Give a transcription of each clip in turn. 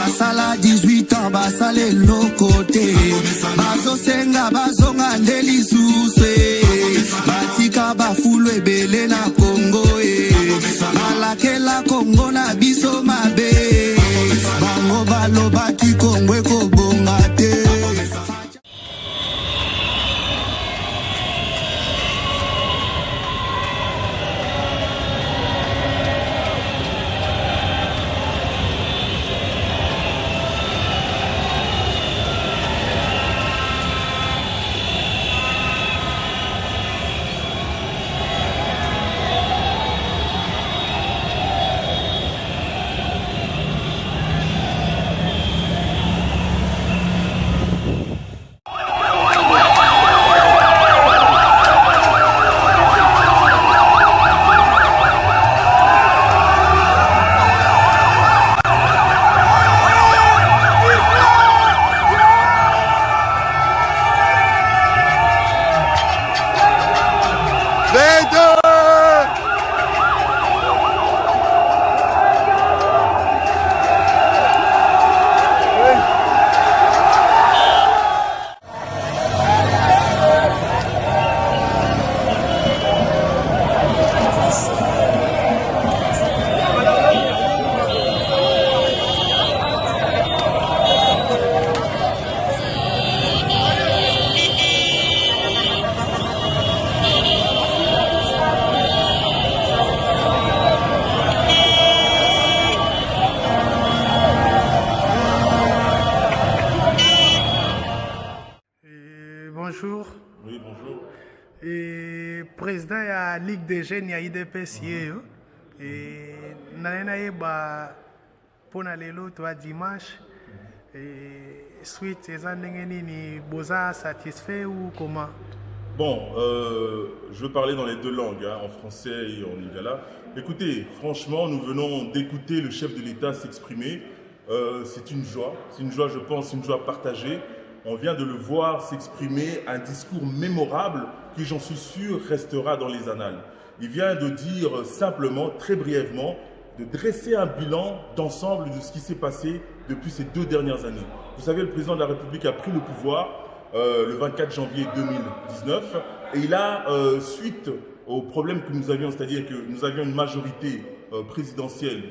Basala 18 ans, basale lokote. Bazo senga, bazo ngandeli suse. Batika bafulu ebele na Congo Malakela Congo na biso mabe. Bango baloba ki Congo ekobonga te. Bonjour. Oui, bonjour. Et président de la Ligue des jeunes ya IDPS et naena ba pona lelo toi dimanche et suite eza ndenge nini boza satisfait ou comment? Bon, je veux parler dans les deux langues, en français et en lingala. Écoutez, franchement, nous venons d'écouter le chef de l'État s'exprimer. C'est une joie, je pense, une joie partagée. On vient de le voir s'exprimer un discours mémorable qui, j'en suis sûr, restera dans les annales. Il vient de dire simplement, très brièvement, de dresser un bilan d'ensemble de ce qui s'est passé depuis ces 2 dernières années. Vous savez, le président de la République a pris le pouvoir le 24 janvier 2019 et il a, suite au problème que nous avions, c'est-à-dire que nous avions une majorité présidentielle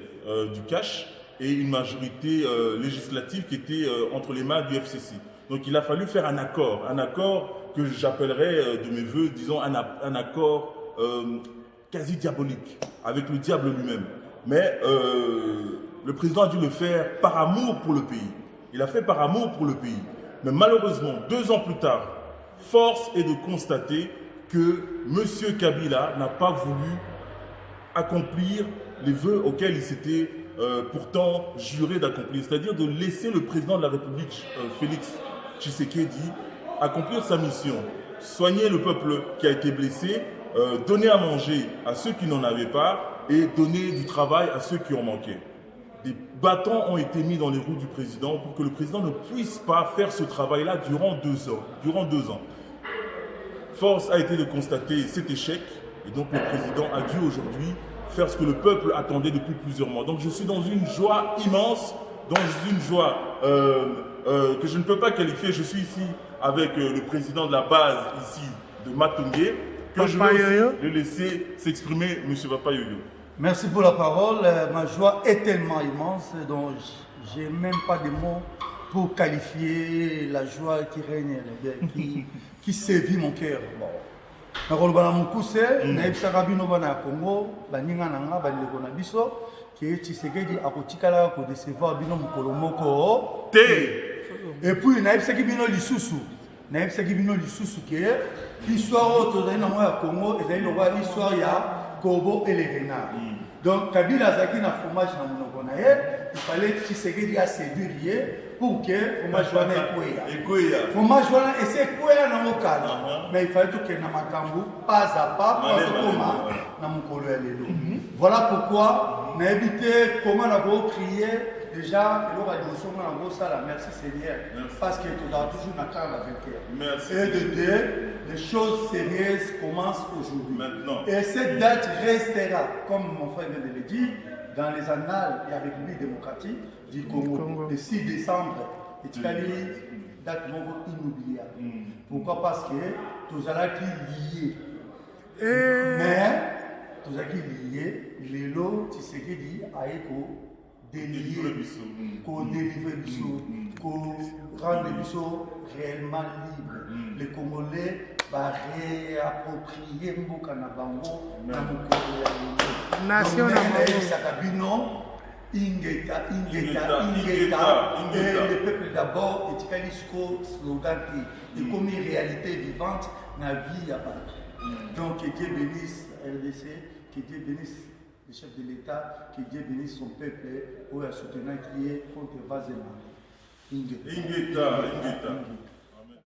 du cash et une majorité législative qui était entre les mains du FCC. Donc il a fallu faire un accord que j'appellerais de mes voeux, disons un accord quasi diabolique, avec le diable lui-même. Mais le président a dû le faire par amour pour le pays. Il a fait par amour pour le pays. Mais malheureusement, 2 ans plus tard, force est de constater que M. Kabila n'a pas voulu accomplir les vœux auxquels il s'était pourtant juré d'accomplir. C'est-à-dire de laisser le président de la République, Félix Tshisekedi, accomplir sa mission. Soigner le peuple qui a été blessé, donner à manger à ceux qui n'en avaient pas et donner du travail à ceux qui ont manqué. Des bâtons ont été mis dans les roues du président pour que le président ne puisse pas faire ce travail-là durant 2 ans. Force a été de constater cet échec et donc le président a dû aujourd'hui faire ce que le peuple attendait depuis plusieurs mois. Donc je suis dans une joie immense, dans une joie que je ne peux pas qualifier. Je suis ici avec le président de la base ici de Matungé, que je vais aussi le laisser s'exprimer, M. Papa Yoyo. Merci pour la parole. Ma joie est tellement immense, donc j'ai même pas de mots pour qualifier la joie qui règne, qui sévit mon cœur. Bon. Nakolobana mukuse na ebisaka bino bana Congo baninga nanga bandeko na biso ke Tshisekedi akotikala ko décevoir bino mukolo moko te. Et puis na ebisaki bino lisusu ke histoire tozali na moya Congo ezali lokola histoire ya Kobo et les renards. Donc Kabila azaki na fromage na monoko na ye, il fallait Tshisekedi a séduire pour que fromage wana ekoya. Fromage wana essaie koya na mokala. Mais il fallait tout que na makambu pas à pas pour tokoma na mokolo ya lelo. Voilà pourquoi na évité comment na go crier déjà et l'ora de son na go sala merci Seigneur parce que tu as toujours na cœur avec cœur. Merci. Et de deux, les choses sérieuses commencent aujourd'hui. Maintenant. Et cette date restera, comme mon frère vient de le dire, dans les annales de la République démocratique du Congo, le 6 décembre. Et tu as dit, date inoubliable. Pourquoi? Parce que tous allons liés. Mais tous allons liés, les lots, tu sais qu'il dit, délivrer Bissau, rendre Bissau réellement libre. Les Congolais vont réapproprier Mboka na bango na mokolo ya lelo. Nation na bango. Ingeta. Et le peuple d'abord, et tu slogan qui est comme une réalité vivante dans la vie à battre. Donc que Dieu bénisse RDC, que Dieu bénisse le chef de l'État, que Dieu bénisse son peuple pour la soutenir qui est contre Vazema. Ingeta.